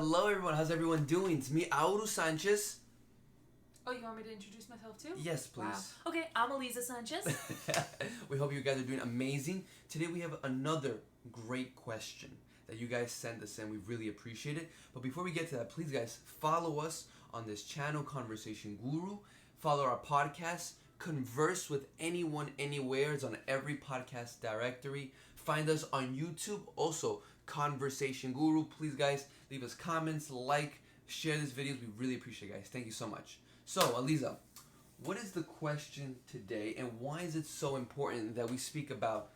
Hello everyone, how's everyone doing? It's me, Auru Sanchez. Oh, you want me to introduce myself too? Yes, please. Wow. Okay, I'm Eliza Sanchez. We hope you guys are doing amazing. Today we have another great question that you guys sent us and we really appreciate it. But before we get to that, please guys, follow us on this channel, Conversation Guru. Follow our podcast, Converse with Anyone Anywhere. It's on every podcast directory. Find us on YouTube, also Conversation Guru. Please guys, leave us comments, like, share this videos. We really appreciate it, guys. Thank you so much. So, Eliza, what is the question today, and why is it so important that we speak about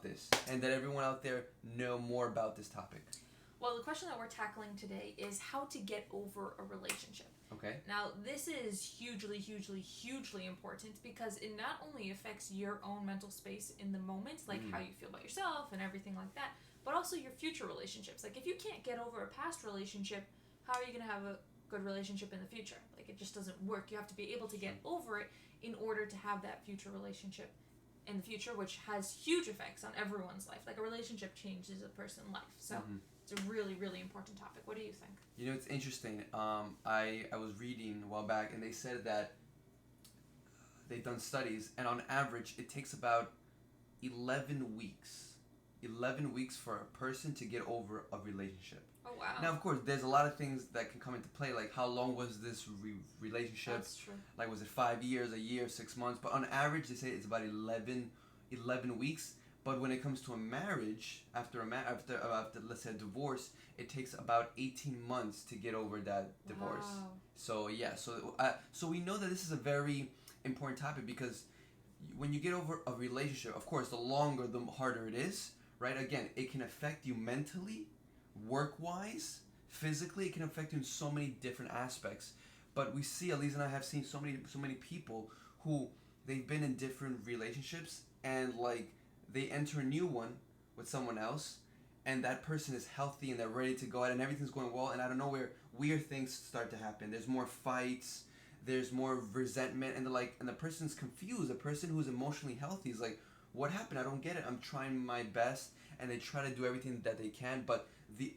this, and that everyone out there know more about this topic? Well, the question that we're tackling today is how to get over a relationship. Okay. Now, this is hugely important because it not only affects your own mental space in the moment, like how you feel about yourself and everything like that, but also your future relationships. Like, if you can't get over a past relationship, how are you going to have a good relationship in the future? Like, it just doesn't work. You have to be able to get over it in order to have that future relationship in the future, which has huge effects on everyone's life. Like, a relationship changes a person's life. So it's a really important topic. What do you think? You know, it's interesting. I was reading a while back, and they said that they've done studies, and on average, it takes about 11 weeks. 11 weeks for a person to get over a relationship. Oh, wow. Now, of course, there's a lot of things that can come into play, like how long was this relationship? That's true. Like, was it 5 years, a year, 6 months? But on average, they say it's about 11 weeks. But when it comes to a marriage, after let's say a divorce, it takes about 18 months to get over that divorce. Wow. So yeah, so we know that this is a very important topic because when you get over a relationship, of course, the longer, the harder it is, right? Again, it can affect you mentally, work-wise, physically. It can affect you in so many different aspects. But we see, Elise and I have seen so many people who they've been in different relationships, and like they enter a new one with someone else, and that person is healthy and they're ready to go out and everything's going well, and out of nowhere weird things start to happen. There's more fights, there's more resentment, and the person's confused. The person who's emotionally healthy is like, what happened? I don't get it. I'm trying my best, and they try to do everything that they can, but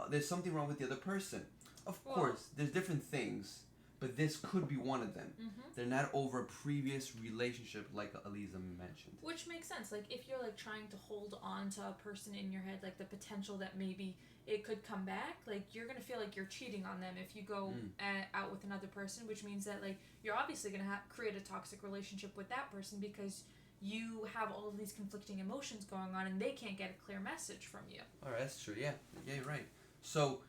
there's something wrong with the other person. Of course, there's different things, but this could be one of them. They're not over a previous relationship, like Eliza mentioned. Which makes sense. Like, if you're like trying to hold on to a person in your head, like the potential that maybe it could come back, like you're gonna feel like you're cheating on them if you go out with another person, which means that like you're obviously gonna create a toxic relationship with that person because you have all of these conflicting emotions going on and they can't get a clear message from you. All right, that's true. Yeah, you're right. So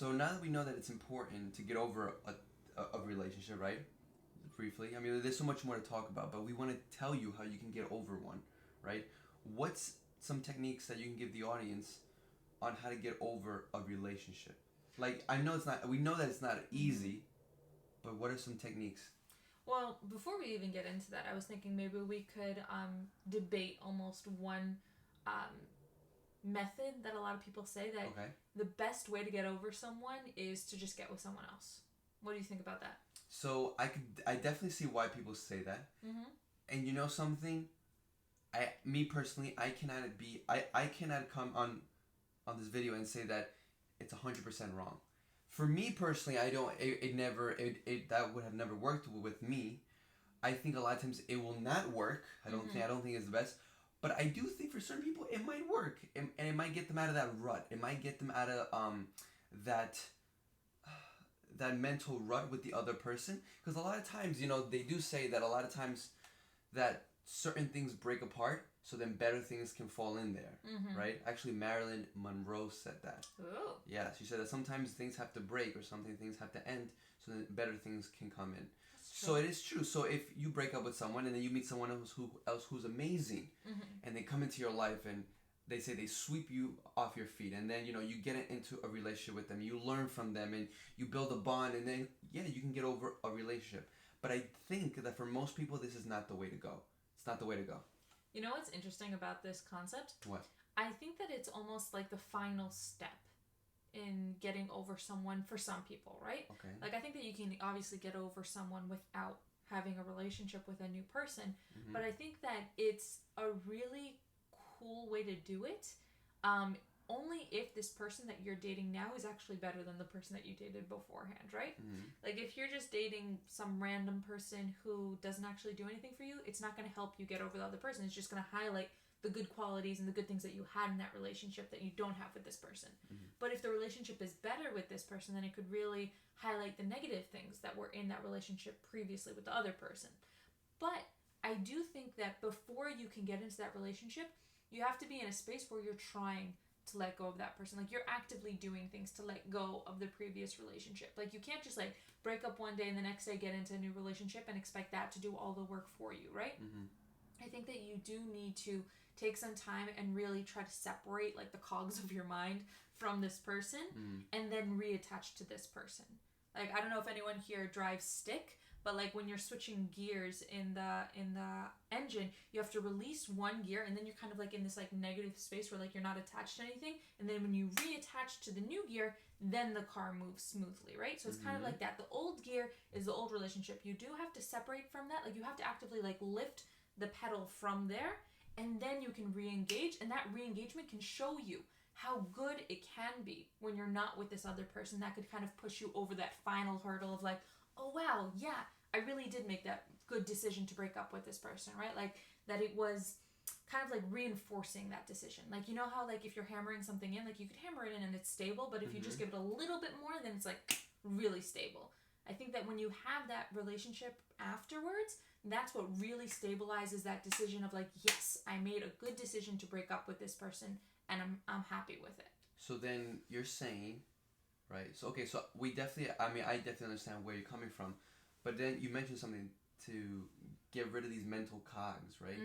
now that we know that it's important to get over a relationship, right? Briefly, I mean, there's so much more to talk about, but we want to tell you how you can get over one, right? What's some techniques that you can give the audience on how to get over a relationship? Like, we know that it's not easy, but what are some techniques? Well, before we even get into that, I was thinking maybe we could debate almost one method that a lot of people say that the best way to get over someone is to just get with someone else. What do you think about that? So I definitely see why people say that. And you know something? Me personally, I cannot come on this video and say that it's 100% wrong. For me personally, that would have never worked with me. I think a lot of times it will not work. I don't think it's the best. But I do think for certain people it might work, and it might get them out of that rut. It might get them out of that mental rut with the other person. Because a lot of times, you know, they do say that a lot of times that certain things break apart, so then better things can fall in there, right? Actually, Marilyn Monroe said that. Oh. Yeah, she said that sometimes things have to break or things have to end, so then better things can come in. So it is true. So if you break up with someone and then you meet someone else who's amazing, and they come into your life and they say they sweep you off your feet, and then you know you get into a relationship with them, you learn from them, and you build a bond, and then you can get over a relationship. But I think that for most people, this is not the way to go. It's not the way to go. You know what's interesting about this concept? What? I think that it's almost like the final step in getting over someone for some people, right? Okay. Like, I think that you can obviously get over someone without having a relationship with a new person, but I think that it's a really cool way to do it, only if this person that you're dating now is actually better than the person that you dated beforehand, right? Like if you're just dating some random person who doesn't actually do anything for you, it's not going to help you get over the other person. It's just going to highlight the good qualities and the good things that you had in that relationship that you don't have with this person. But if the relationship is better with this person, then it could really highlight the negative things that were in that relationship previously with the other person. But I do think that before you can get into that relationship, you have to be in a space where you're trying to let go of that person. Like you're actively doing things to let go of the previous relationship. Like you can't just like break up one day and the next day get into a new relationship and expect that to do all the work for you, right? I think that you do need to take some time and really try to separate like the cogs of your mind from this person and then reattach to this person. Like I don't know if anyone here drives stick, but like when you're switching gears in the engine, you have to release one gear and then you're kind of like in this like negative space where like you're not attached to anything, and then when you reattach to the new gear, then the car moves smoothly, right? So it's kind of like that. The old gear is the old relationship. You do have to separate from that. Like you have to actively like lift the pedal from there, and then you can re-engage, and that re-engagement can show you how good it can be when you're not with this other person. That could kind of push you over that final hurdle of like, oh wow, yeah, I really did make that good decision to break up with this person, right? Like that it was kind of like reinforcing that decision. Like you know how like if you're hammering something in, like you could hammer it in and it's stable, but if you just give it a little bit more, then it's like really stable. I think that when you have that relationship afterwards, that's what really stabilizes that decision of like, yes, I made a good decision to break up with this person and I'm happy with it. So then you're saying, right? So okay, so I definitely understand where you're coming from, but then you mentioned something to get rid of these mental cogs, right?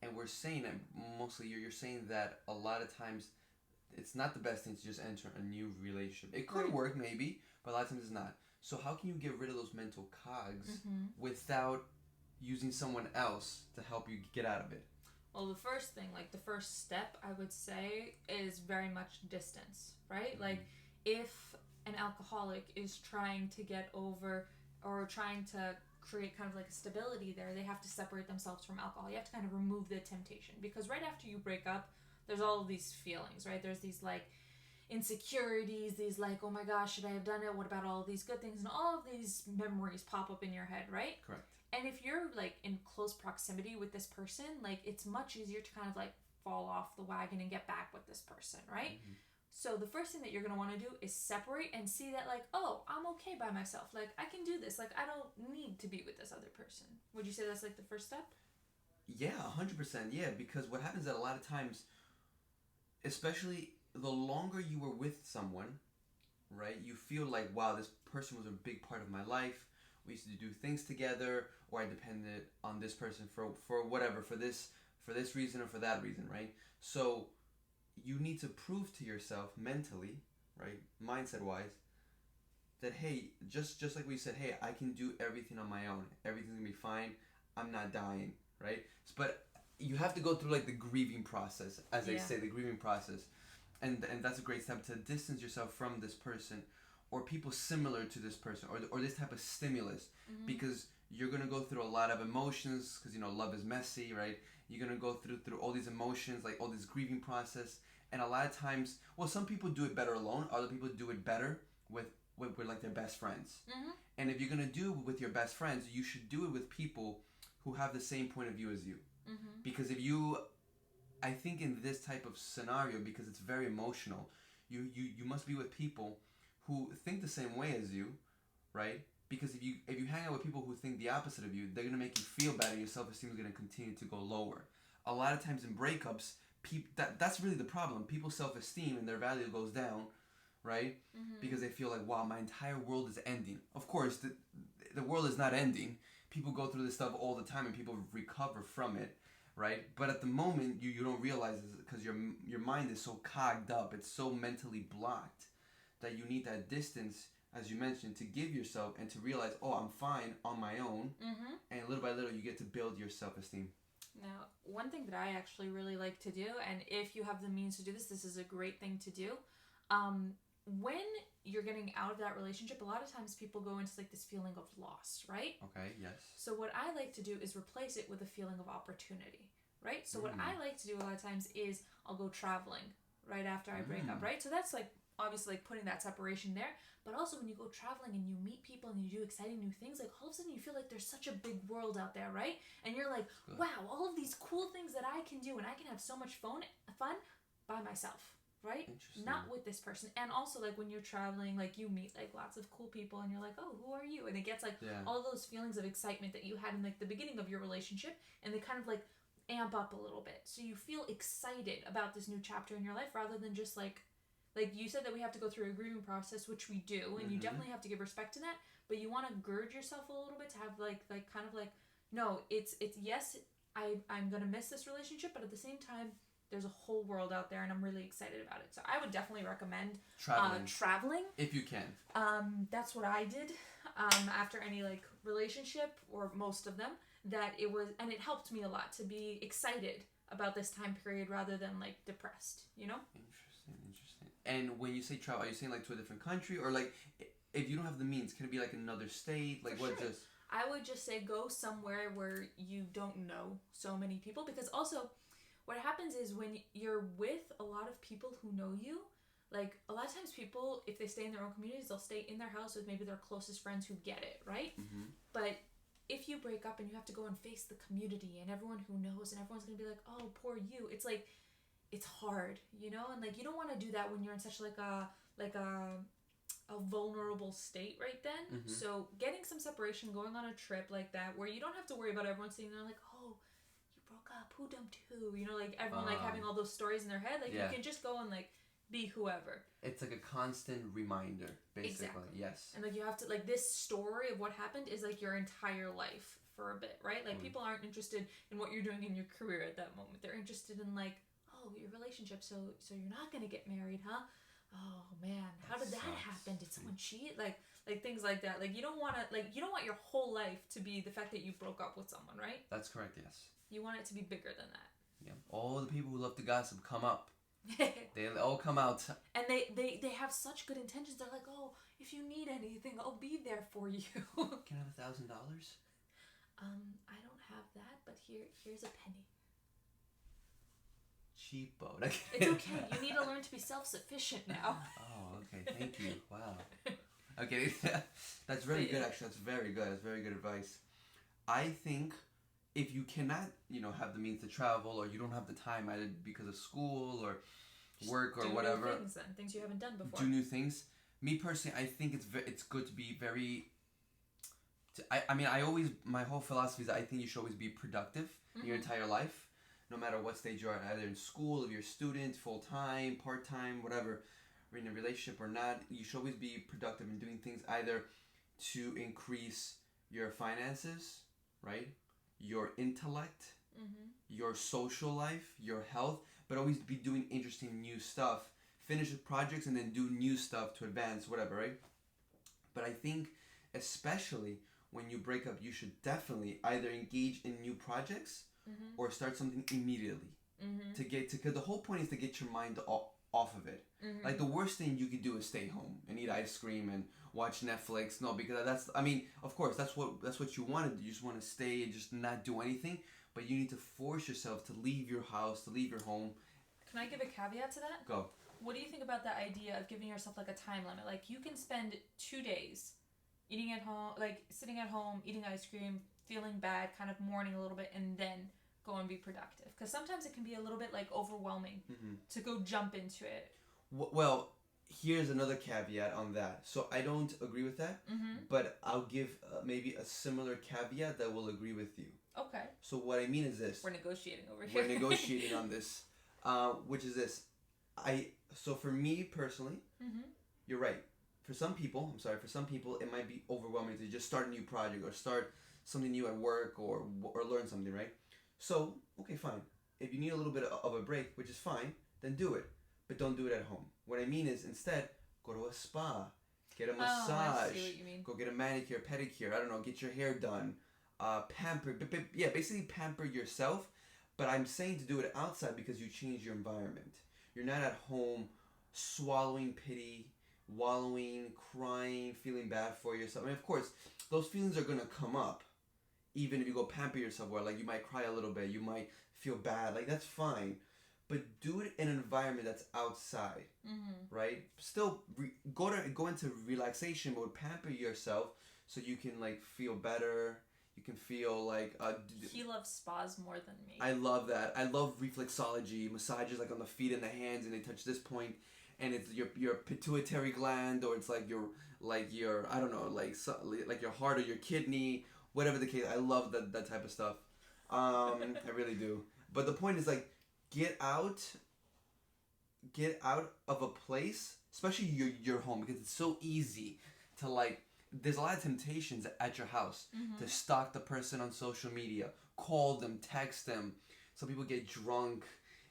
And we're saying that mostly you're saying that a lot of times it's not the best thing to just enter a new relationship. It could work maybe, but a lot of times it's not. So how can you get rid of those mental cogs without using someone else to help you get out of it? Well, the first thing, like the first step, I would say, is very much distance, right? Like if an alcoholic is trying to get over or trying to create kind of like a stability there, they have to separate themselves from alcohol. You have to kind of remove the temptation, because right after you break up, there's all of these feelings, right? There's these like insecurities, these like, oh my gosh, should I have done it? What about all of these good things? And all of these memories pop up in your head, right? Correct. And if you're like in close proximity with this person, like it's much easier to kind of like fall off the wagon and get back with this person, right? So the first thing that you're going to want to do is separate and see that like, oh, I'm okay by myself. Like I can do this. Like I don't need to be with this other person. Would you say that's like the first step? Yeah, 100%. Yeah, because what happens that a lot of times, especially the longer you were with someone, right, you feel like, wow, this person was a big part of my life. We used to do things together, or I depended on this person for whatever, for this reason or for that reason, right? So you need to prove to yourself mentally, right, mindset-wise, that hey, just like we said, hey, I can do everything on my own. Everything's gonna be fine. I'm not dying, right? But you have to go through like the grieving process, as they say, the grieving process, and that's a great step to distance yourself from this person, or people similar to this person, or this type of stimulus, because you're gonna go through a lot of emotions, because love is messy, right? You're gonna go through all these emotions, like all this grieving process, and a lot of times, well, some people do it better alone. Other people do it better with like their best friends. And if you're gonna do it with your best friends, you should do it with people who have the same point of view as you, because I think in this type of scenario, because it's very emotional, you must be with people who think the same way as you, right? Because if you hang out with people who think the opposite of you, they're gonna make you feel bad, and your self-esteem is gonna continue to go lower. A lot of times in breakups, that's really the problem. People's self-esteem and their value goes down, right? Because they feel like, wow, my entire world is ending. Of course, the world is not ending. People go through this stuff all the time, and people recover from it, right? But at the moment, you don't realize this because your mind is so cogged up, it's so mentally blocked, that you need that distance, as you mentioned, to give yourself and to realize, oh, I'm fine on my own. And little by little, you get to build your self-esteem. Now, one thing that I actually really like to do, and if you have the means to do this is a great thing to do. When you're getting out of that relationship, a lot of times people go into like this feeling of loss, right? Okay, yes. So what I like to do is replace it with a feeling of opportunity, right? So what I like to do a lot of times is I'll go traveling, right after I break up, right? So that's like obviously like putting that separation there. But also when you go traveling and you meet people and you do exciting new things, like all of a sudden you feel like there's such a big world out there, right? And you're like, wow, all of these cool things that I can do, and I can have so much fun by myself, right? Not with this person. And also like when you're traveling, like you meet like lots of cool people and you're like, oh, who are you? And it gets like all those feelings of excitement that you had in like the beginning of your relationship, and they kind of like amp up a little bit. So you feel excited about this new chapter in your life rather than just like you said that we have to go through a grieving process, which we do, and you definitely have to give respect to that, but you want to gird yourself a little bit to have like kind of like, no, it's yes, I'm going to miss this relationship, but at the same time, there's a whole world out there and I'm really excited about it. So I would definitely recommend traveling. If you can. That's what I did after any like relationship, or most of them, that it was, and it helped me a lot to be excited about this time period rather than like depressed, you know? Interesting. And when you say travel, are you saying like to a different country, or like if you don't have the means, can it be like another state? Like what just... I would just say go somewhere where you don't know so many people, because also what happens is when you're with a lot of people who know you, like a lot of times people, if they stay in their own communities, they'll stay in their house with maybe their closest friends who get it, right? But if you break up and you have to go and face the community and everyone who knows, and everyone's going to be like, oh, poor you. It's like, it's hard, you know? And like, you don't want to do that when you're in such like a vulnerable state right then. So getting some separation, going on a trip like that, where you don't have to worry about everyone sitting there like, oh, you broke up, who dumped who? You know, like everyone like having all those stories in their head. Like you can just go and like be whoever. It's like a constant reminder, basically. Exactly. Yes. And like you have to, like, this story of what happened is like your entire life for a bit, right? Like people aren't interested in what you're doing in your career at that moment. They're interested in like, oh, your relationship. So you're not gonna get married, huh? Oh man, how did that happen? Did someone cheat? Like things like that. Like you don't want your whole life to be the fact that you broke up with someone, right? That's correct. Yes. You want it to be bigger than that. Yeah. All the people who love to gossip come up. They all come out. And they have such good intentions. They're like, oh, if you need anything, I'll be there for you. Can I have $1,000? I don't have that, but here's a penny. Cheapo. It's okay. You need to learn to be self-sufficient now. Oh, okay. Thank you. Wow. Okay. That's very good, actually. That's very good. That's very good advice. I think if you cannot, have the means to travel, or you don't have the time either because of school or work or whatever. Do new things then. Things you haven't done before. Do new things. Me personally, I think it's good to be very... my whole philosophy is that I think you should always be productive in your entire life. No matter what stage you are, either in school, if you're a student, full-time, part-time, whatever, or in a relationship or not, you should always be productive in doing things either to increase your finances, right? Your intellect, your social life, your health, but always be doing interesting new stuff. Finish the projects and then do new stuff to advance, whatever, right? But I think especially when you break up, you should definitely either engage in new projects or start something immediately because the whole point is to get your mind off of it. Like the worst thing you could do is stay home and eat ice cream and watch Netflix. No, because of course that's what you want to do. You just want to stay and just not do anything, but you need to force yourself to leave your house, to leave your home. Can I give a caveat to that? Go. What do you think about the idea of giving yourself like a time limit? Like you can spend 2 days eating at home, like sitting at home, eating ice cream, feeling bad, kind of mourning a little bit, and then go and be productive. Because sometimes it can be a little bit like overwhelming to go jump into it. Well, here's another caveat on that. So I don't agree with that, but I'll give maybe a similar caveat that will agree with you. Okay. So what I mean is this. We're negotiating over here. We're negotiating on this, which is this. So for me personally, you're right. For some people, it might be overwhelming to just start a new project or start something new at work or learn something, right? So, okay, fine. If you need a little bit of a break, which is fine, then do it. But don't do it at home. What I mean is, instead, go to a spa, get a massage, I see what you mean. Go get a manicure, pedicure, I don't know, get your hair done, basically pamper yourself. But I'm saying to do it outside because you change your environment. You're not at home swallowing pity, wallowing, crying, feeling bad for yourself. I mean, of course, those feelings are going to come up. Even if you go pamper yourself, where like you might cry a little bit, you might feel bad, like that's fine. but do it in an environment that's outside, right? Still go into relaxation mode, pamper yourself so you can like feel better. You can feel like He loves spas more than me. I love that. I love reflexology, massages like on the feet and the hands, and they touch this point, and it's your pituitary gland, or it's like your I don't know, like your heart or your kidney, whatever the case. I love that type of stuff. I really do. But the point is like get out of a place, especially your home, because it's so easy to like. There's a lot of temptations at your house to stalk the person on social media, call them, text them. Some people get drunk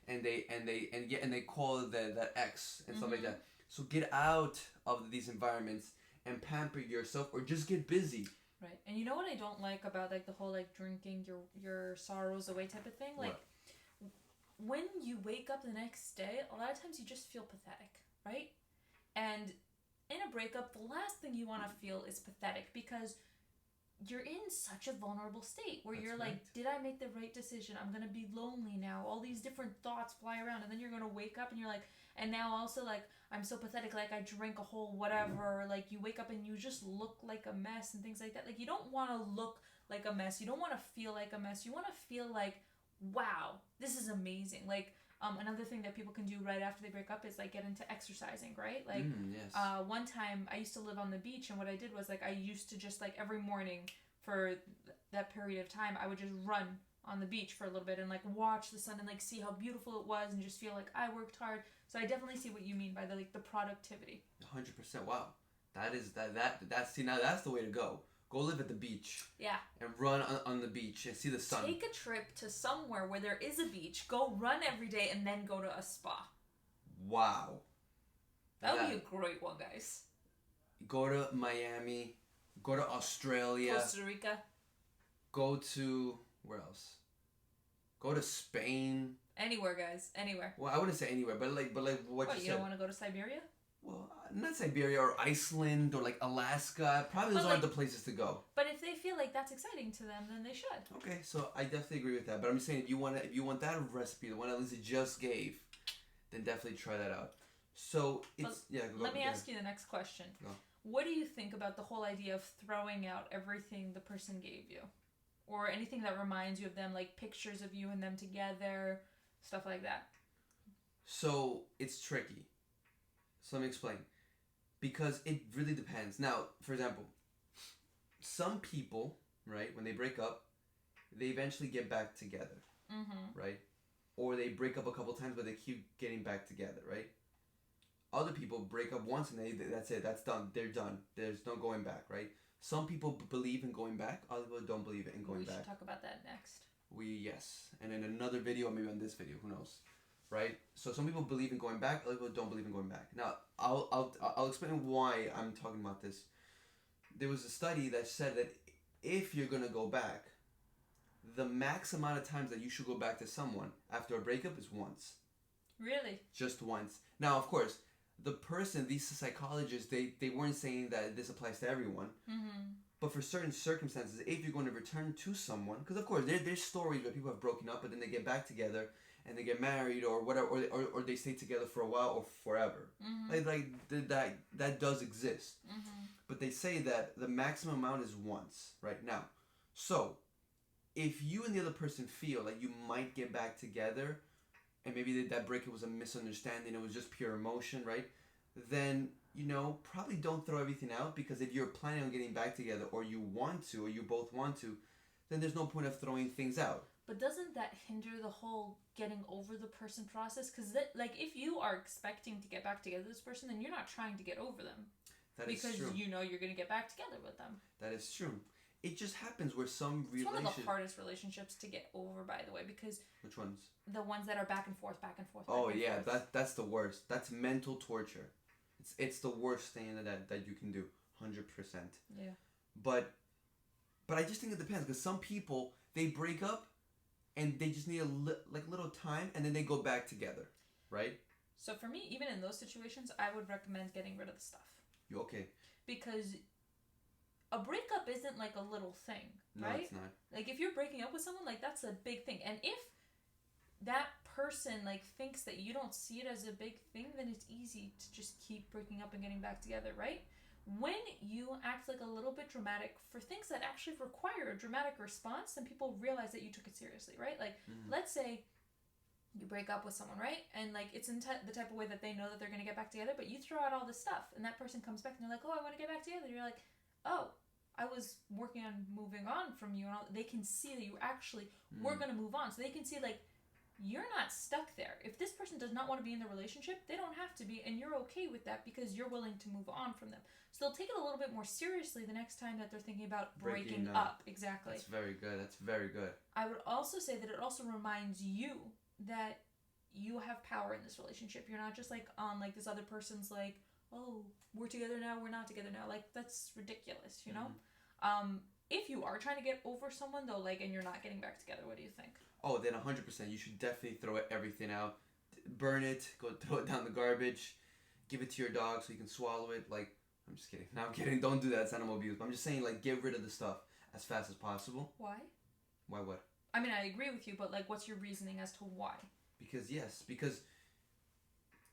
and they call that ex and stuff like that. So get out of these environments and pamper yourself, or just get busy. Right. And you know what I don't like about like the whole like drinking your sorrows away type of thing? Like when you wake up the next day, a lot of times you just feel pathetic, right? And in a breakup, the last thing you want to feel is pathetic, because you're in such a vulnerable state where you're like, did I make the right decision? I'm going to be lonely now. All these different thoughts fly around, and then you're going to wake up and you're like, and now also like, I'm so pathetic, like I drank a whole whatever, like you wake up and you just look like a mess and things like that. Like you don't want to look like a mess. You don't want to feel like a mess. You want to feel like, wow, this is amazing. Like, another thing that people can do right after they break up is like get into exercising, right? Like one time I used to live on the beach, and what I did was like I used to just like every morning for that period of time I would just run on the beach for a little bit and like watch the sun and like see how beautiful it was and just feel like I worked hard. So I definitely see what you mean by the productivity. 100%. Wow, that's see, now that's the way to go. Go live at the beach. Yeah. And run on the beach and see the sun. Take a trip to somewhere where there is a beach. Go run every day and then go to a spa. Wow. That would be a great one, guys. Go to Miami. Go to Australia. Costa Rica. Go to... where else? Go to Spain. Anywhere, guys. Anywhere. Well, I wouldn't say anywhere, but what you said. You don't want to go to Siberia? Well, not Siberia or Iceland or like Alaska. Probably those aren't the places to go. But if they feel like that's exciting to them, then they should. Okay, so I definitely agree with that. But I'm just saying, if you want that recipe, the one that Lindsay just gave, then definitely try that out. So it's Let me ask you the next question. Go. What do you think about the whole idea of throwing out everything the person gave you, or anything that reminds you of them, like pictures of you and them together, stuff like that? So it's tricky. So let me explain. Because it really depends. Now, for example, some people, right, when they break up, they eventually get back together, right? Or they break up a couple times, but they keep getting back together, right? Other people break up once and that's it, that's done. They're done. There's no going back, right? Some people believe in going back. Other people don't believe in going back. We should talk about that next. Yes. And in another video, maybe on this video, who knows? Right? So some people believe in going back, other people don't believe in going back. Now, I'll explain why I'm talking about this. There was a study that said that if you're going to go back, the max amount of times that you should go back to someone after a breakup is once. Really? Just once. Now, of course, these psychologists, they weren't saying that this applies to everyone. But for certain circumstances, if you're going to return to someone, because of course there's stories where people have broken up, but then they get back together and they get married or whatever, or they stay together for a while or forever. That does exist. But they say that the maximum amount is once right now. So if you and the other person feel like you might get back together, and maybe that breakup was a misunderstanding, it was just pure emotion, right? Then, probably don't throw everything out, because if you're planning on getting back together, or you want to, or you both want to, then there's no point of throwing things out. But doesn't that hinder the whole getting over the person process? Because if you are expecting to get back together with this person, then you're not trying to get over them. That is true. Because you know you're going to get back together with them. That is true. It just happens where some relationships... It's one of the hardest relationships to get over, by the way, because... Which ones? The ones that are back and forth, back and forth, back and forth. That's the worst. That's mental torture. It's the worst thing that you can do. 100%. Yeah. But I just think it depends, because some people, they break up and they just need a little time, and then they go back together, right? So for me, even in those situations, I would recommend getting rid of the stuff. You okay? Because a breakup isn't like a little thing, right? No, it's not. Like if you're breaking up with someone, like that's a big thing. And if that person like thinks that you don't see it as a big thing, then it's easy to just keep breaking up and getting back together, right? When you act like a little bit dramatic for things that actually require a dramatic response, then people realize that you took it seriously, right? Like, let's say you break up with someone, right? And like it's in the type of way that they know that they're going to get back together, but you throw out all this stuff and that person comes back and they're like, oh, I want to get back together. And you're like, oh, I was working on moving on from you. And all. They can see that you actually were going to move on. So they can see like, you're not stuck there. If this person does not want to be in the relationship, they don't have to be, and you're okay with that because you're willing to move on from them. So they'll take it a little bit more seriously the next time that they're thinking about breaking up. Exactly. That's very good. That's very good. I would also say that it also reminds you that you have power in this relationship. You're not just like on like this other person's like, oh, we're together now, we're not together now. Like that's ridiculous, you know? If you are trying to get over someone though, like, and you're not getting back together, what do you think? Oh, then 100%. You should definitely throw everything out. Burn it. Go throw it down the garbage. Give it to your dog so you can swallow it. Like, I'm just kidding. No, I'm kidding. Don't do that. It's animal abuse. But I'm just saying, like, get rid of the stuff as fast as possible. Why? Why what? I mean, I agree with you, but, like, what's your reasoning as to why? Because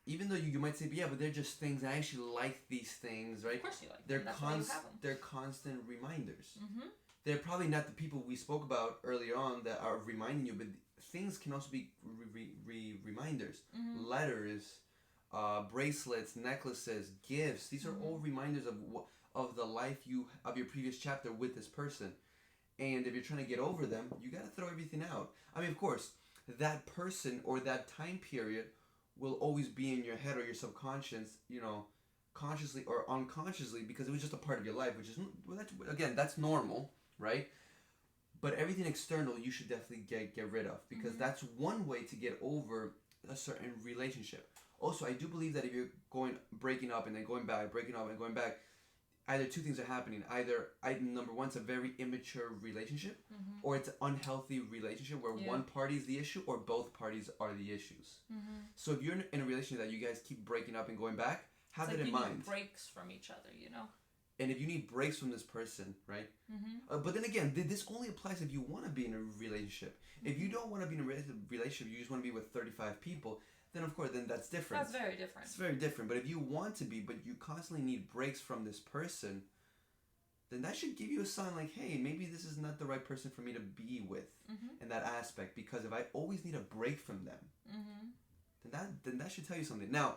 even though you might say, yeah, but they're just things, I actually like these things, right? Of course you like them. That's why you have them. They're constant reminders. They're probably not the people we spoke about earlier on that are reminding you, but things can also be reminders. Letters, bracelets, necklaces, gifts. These are all reminders of the life of your previous chapter with this person. And if you're trying to get over them, you got to throw everything out. I mean, of course, that person or that time period will always be in your head or your subconscious, you know, consciously or unconsciously, because it was just a part of your life, which is, well, that's normal, right? But everything external you should definitely get rid of, because that's one way to get over a certain relationship. Also, I do believe that if you're breaking up and then going back, breaking up and going back, either two things are happening. Either, number one, it's a very immature relationship, or it's an unhealthy relationship where one party is the issue or both parties are the issues. So if you're in a relationship that you guys keep breaking up and going back, have that in mind. You need breaks from each other, you know? And if you need breaks from this person, right? But then again, this only applies if you want to be in a relationship. If you don't want to be in a relationship, you just want to be with 35 people, then of course, then that's different. That's very different. It's very different. But if you want to be, but you constantly need breaks from this person, then that should give you a sign like, hey, maybe this is not the right person for me to be with in that aspect. Because if I always need a break from them, then that should tell you something. Now,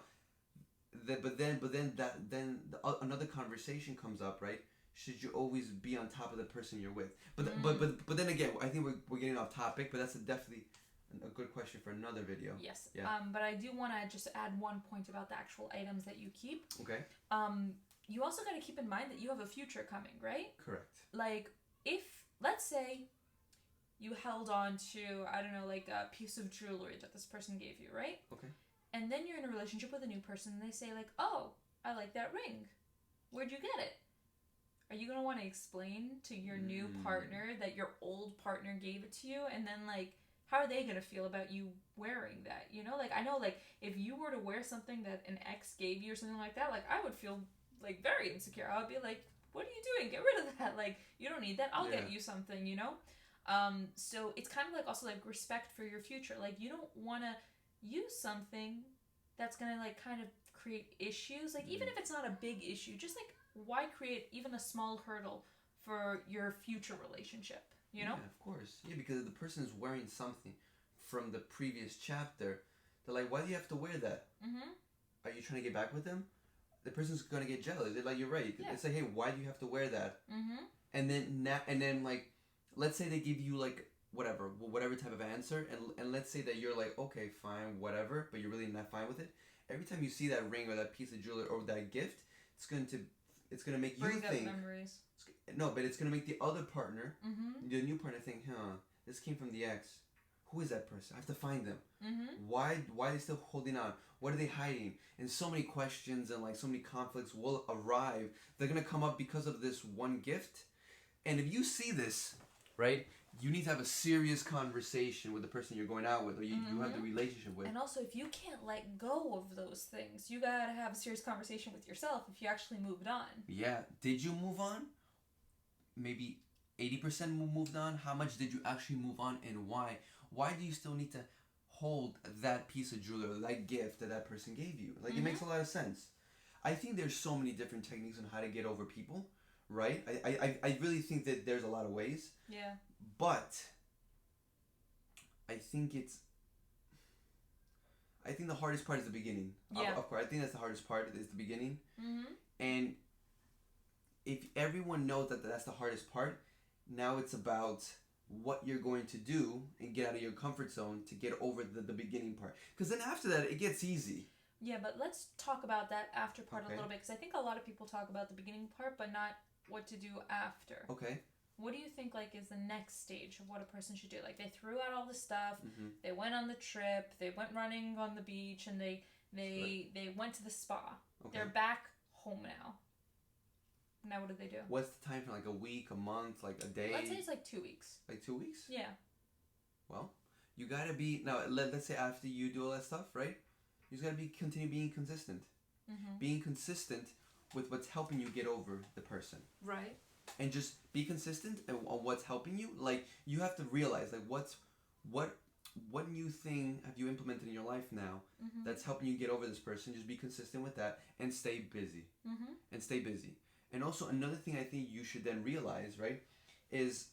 another conversation comes up, right? Should you always be on top of the person you're with? But then again, I think we're getting off topic. But that's definitely a good question for another video. Yes. Yeah. But I do want to just add one point about the actual items that you keep. Okay. You also got to keep in mind that you have a future coming, right? Correct. Like, if, let's say, you held on to, I don't know, like a piece of jewelry that this person gave you, right? Okay. And then you're in a relationship with a new person and they say like, oh, I like that ring. Where'd you get it? Are you going to want to explain to your new partner that your old partner gave it to you? And then like, how are they going to feel about you wearing that? You know, like I know like if you were to wear something that an ex gave you or something like that, like I would feel like very insecure. I would be like, what are you doing? Get rid of that. Like, you don't need that. I'll get you something, you know? So it's kind of like also like respect for your future. Like you don't want to use something that's going to like kind of create issues. Like even if it's not a big issue, just like why create even a small hurdle for your future relationship, you know? Yeah, of course. Yeah, because if the person is wearing something from the previous chapter, they're like, why do you have to wear that? Are you trying to get back with them? The person's going to get jealous. They're like, you're right. Yeah. It's like, hey, why do you have to wear that? And then like, let's say they give you like whatever type of answer, and let's say that you're like, okay, fine, whatever, but you're really not fine with it. Every time you see that ring or that piece of jewelry or that gift, it's gonna make you think. Memories. No, but it's gonna make the other partner, the new partner, think, this came from the ex. Who is that person? I have to find them. Why are they still holding on? What are they hiding? And so many questions and like so many conflicts will arrive. They're gonna come up because of this one gift. And if you see this, right, you need to have a serious conversation with the person you're going out with, or you have the relationship with. And also, if you can't let go of those things, you gotta have a serious conversation with yourself if you actually moved on. Yeah. Did you move on? Maybe 80% moved on. How much did you actually move on, and why? Why do you still need to hold that piece of jewelry or that gift that that person gave you. Like, it makes a lot of sense. I think there's so many different techniques on how to get over people, right? I really think that there's a lot of ways. Yeah. But I think the hardest part is the beginning. Yeah. Of course, I think that's the hardest part is the beginning. Mm-hmm. And if everyone knows that that's the hardest part, now it's about what you're going to do and get out of your comfort zone to get over the beginning part. Because then after that, it gets easy. Yeah, but let's talk about that after part Okay. a little bit, because I think a lot of people talk about the beginning part, but not what to do after. Okay. What do you think, like, is the next stage of what a person should do? Like, they threw out all the stuff, Mm-hmm. they went on the trip, they went running on the beach, and they went to the spa. Okay. They're back home now. Now what do they do? What's the time frame? Like a week, a month, like a day? Let's say it's like 2 weeks. Like 2 weeks? Yeah. Well, you gotta be now. Let's say after you do all that stuff, right? You just gotta continue being consistent. Mm-hmm. Being consistent with what's helping you get over the person. Right. And just be consistent on what's helping you. Like, you have to realize, like, what new thing have you implemented in your life now that's helping you get over this person. Just be consistent with that and stay busy. Mm-hmm. And stay busy. And also another thing I think you should then realize, right, is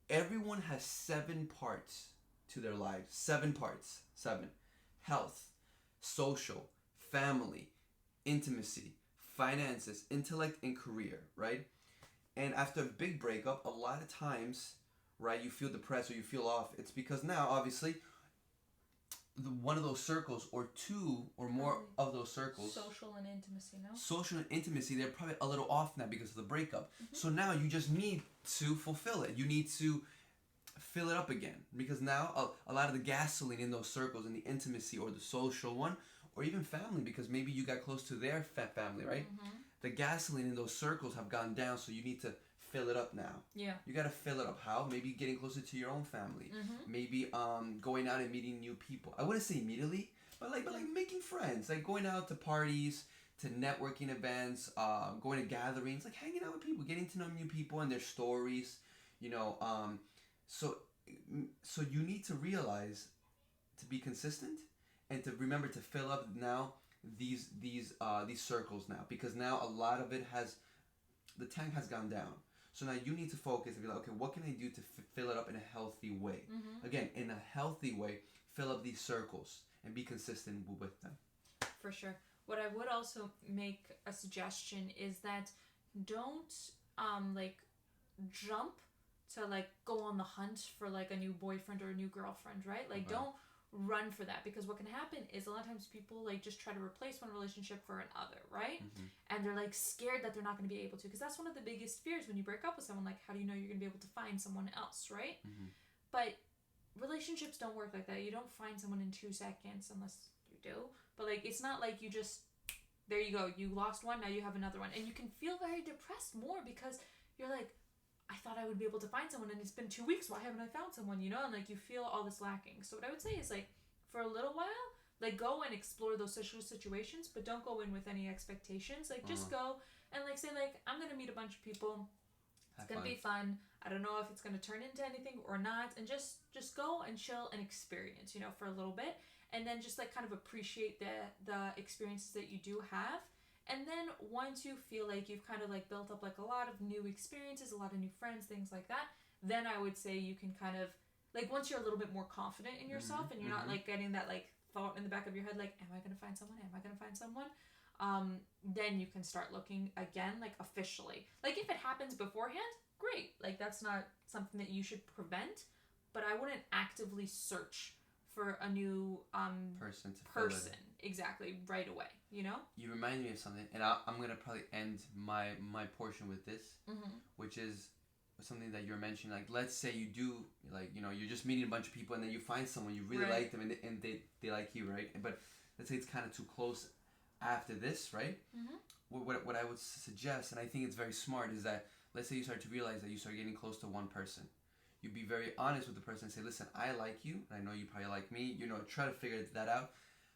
everyone has 7 parts to their lives. 7 parts. 7. Health, social, family, intimacy, finances, intellect, and career, right? And after a big breakup, a lot of times, right, you feel depressed or you feel off. It's because now, obviously, one of those circles or 2 or more of those circles, social and intimacy, no? social and intimacy, they're probably a little off now because of the breakup. So now you just need to fulfill it. You need to fill it up again, because now a lot of the gasoline in those circles, in the intimacy or the social one, or even family, because maybe you got close to their family, right? The gasoline in those circles have gone down, so you need to fill it up now. Yeah. You got to fill it up. How? Maybe getting closer to your own family. Maybe going out and meeting new people. I wouldn't say immediately, but like making friends, like going out to parties, to networking events, going to gatherings, like hanging out with people, getting to know new people and their stories, you know. So you need to realize to be consistent and to remember to fill up now these circles now, because now a lot of it the tank has gone down. So now you need to focus and be like, okay, what can I do to fill it up in a healthy way? Again, in a healthy way, fill up these circles and be consistent with them. For sure. What I would also make a suggestion is that don't like jump to like go on the hunt for like a new boyfriend or a new girlfriend, right? Like don't run for that, because what can happen is a lot of times people like just try to replace one relationship for another, right? And they're like scared that they're not going to be able to, because that's one of the biggest fears when you break up with someone. Like, how do you know you're going to be able to find someone else, right? But relationships don't work like that. You don't find someone in 2 seconds unless you do. But like, it's not like you just, there you go, you lost one, now you have another one, and you can feel very depressed more because you're like, I thought I would be able to find someone, and it's been 2 weeks. Why haven't I found someone? You know, and like you feel all this lacking. So what I would say is like, for a little while, like go and explore those social situations, but don't go in with any expectations. Like just go and like say like, I'm gonna meet a bunch of people. It's gonna be fun. I don't know if it's gonna turn into anything or not, and just go and chill and experience, you know, for a little bit, and then just like kind of appreciate the experiences that you do have. And then once you feel like you've kind of like built up like a lot of new experiences, a lot of new friends, things like that, then I would say you can kind of like, once you're a little bit more confident in yourself and you're not like getting that like thought in the back of your head like, am I gonna find someone? Am I gonna find someone? Then you can start looking again, like officially. Like if it happens beforehand, great. Like that's not something that you should prevent, but I wouldn't actively search for a new person exactly right away, you know? You remind me of something, and I'm gonna probably end my portion with this, which is something that you're mentioning. Like, let's say you do, like, you know, you're just meeting a bunch of people and then you find someone you really like them and they like you, right? But let's say it's kind of too close after this, right? What I would suggest, and I think it's very smart, is that let's say you start to realize that you start getting close to one person. You be very honest with the person and say, listen, I like you, and I know you probably like me, you know, try to figure that out.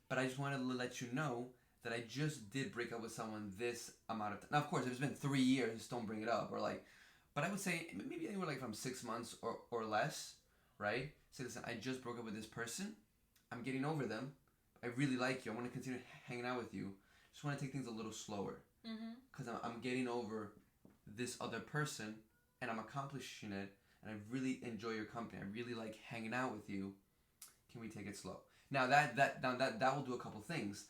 But I just wanted to let you know that I just did break up with someone this amount of time. Now, of course, if it's been 3 years, don't bring it up. Or like, but I would say maybe anywhere like from 6 months or less, right? Say, listen, I just broke up with this person. I'm getting over them. I really like you. I want to continue hanging out with you. Just want to take things a little slower. Because I'm getting over this other person and I'm accomplishing it. And I really enjoy your company. I really like hanging out with you. Can we take it slow? Now that will do a couple things.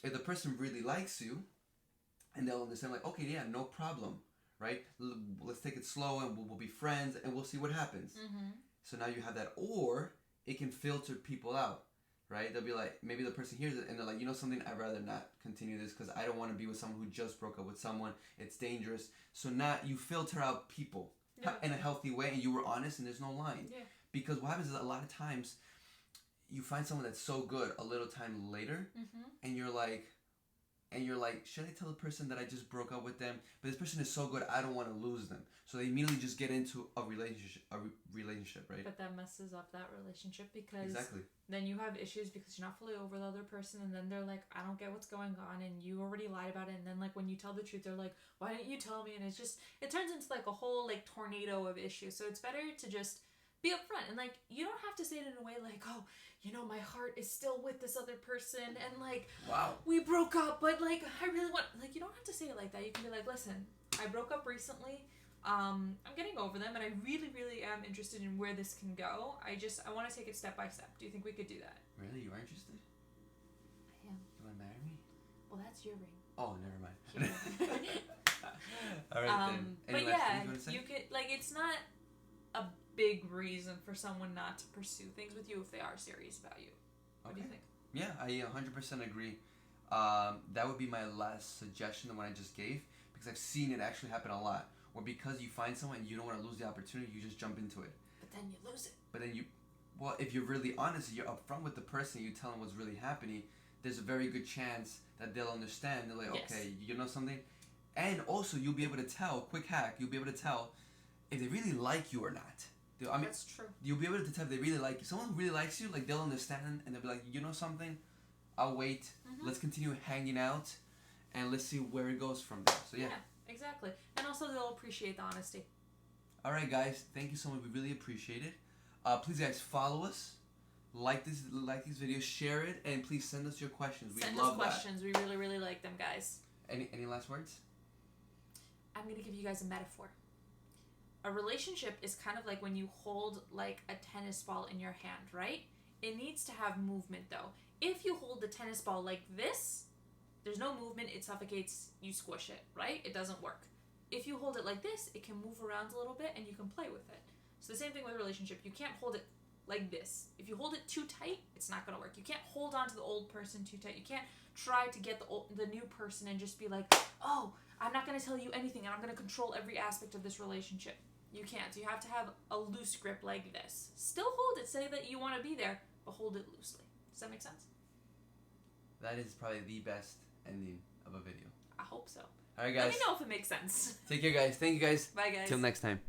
If the person really likes you, and they'll understand, like, okay, yeah, no problem, right? Let's take it slow, and we'll be friends, and we'll see what happens. So now you have that, or it can filter people out, right? They'll be like, maybe the person hears it, and they're like, you know something, I'd rather not continue this because I don't want to be with someone who just broke up with someone. It's dangerous. So now you filter out people in a healthy way, and you were honest, and there's no lying. Yeah. Because what happens is a lot of times you find someone that's so good a little time later, and you're like, should I tell the person that I just broke up with them? But this person is so good, I don't want to lose them. So they immediately just get into a relationship, right? But that messes up that relationship because then you have issues because you're not fully over the other person, and then they're like, I don't get what's going on, and you already lied about it. And then like when you tell the truth, they're like, why didn't you tell me? And it turns into like a whole like tornado of issues. So it's better to just be upfront, and like you don't have to say it in a way like, oh, you know, my heart is still with this other person, and like, wow, we broke up, but like I really want, like, you don't have to say it like that. You can be like, listen, I broke up recently. I'm getting over them, and I really, really am interested in where this can go. I want to take it step by step. Do you think we could do that? Really, you are interested? I am. You want to marry me? Well, that's your ring. Oh, never mind. All right then. But yeah, you could, like, it's not a big reason for someone not to pursue things with you if they are serious about you. What do you think? Yeah, I 100% agree. That would be my last suggestion, the one I just gave, because I've seen it actually happen a lot. Or because you find someone and you don't want to lose the opportunity, you just jump into it. But then you lose it. But then if you're really honest, you're upfront with the person, you tell them what's really happening, there's a very good chance that they'll understand. They're like, okay, you know something? And also, you'll be able to tell, quick hack, you'll be able to tell if they really like you or not. I mean, that's true. You'll be able to tell if they really like you. Someone who really likes you, like, they'll understand, and they'll be like, you know something? I'll wait. Let's continue hanging out, and let's see where it goes from there. So, yeah. Exactly. And also they'll appreciate the honesty. All right, guys. Thank you so much. We really appreciate it. Please, guys, follow us. Like these videos. Share it. And please send us your questions. We send love us questions. We really, really like them, guys. Any last words? I'm going to give you guys a metaphor. A relationship is kind of like when you hold like a tennis ball in your hand, right? It needs to have movement, though. If you hold the tennis ball like this, there's no movement, it suffocates, you squish it, right? It doesn't work. If you hold it like this, it can move around a little bit and you can play with it. So the same thing with a relationship. You can't hold it like this. If you hold it too tight, it's not going to work. You can't hold on to the old person too tight. You can't try to get the new person and just be like, oh, I'm not going to tell you anything and I'm going to control every aspect of this relationship. You can't. You have to have a loose grip like this. Still hold it. Say that you want to be there, but hold it loosely. Does that make sense? That is probably the best ending of a video. I hope so. All right, guys. Let me know if it makes sense. Take care, guys. Thank you, guys. Bye, guys. Till next time.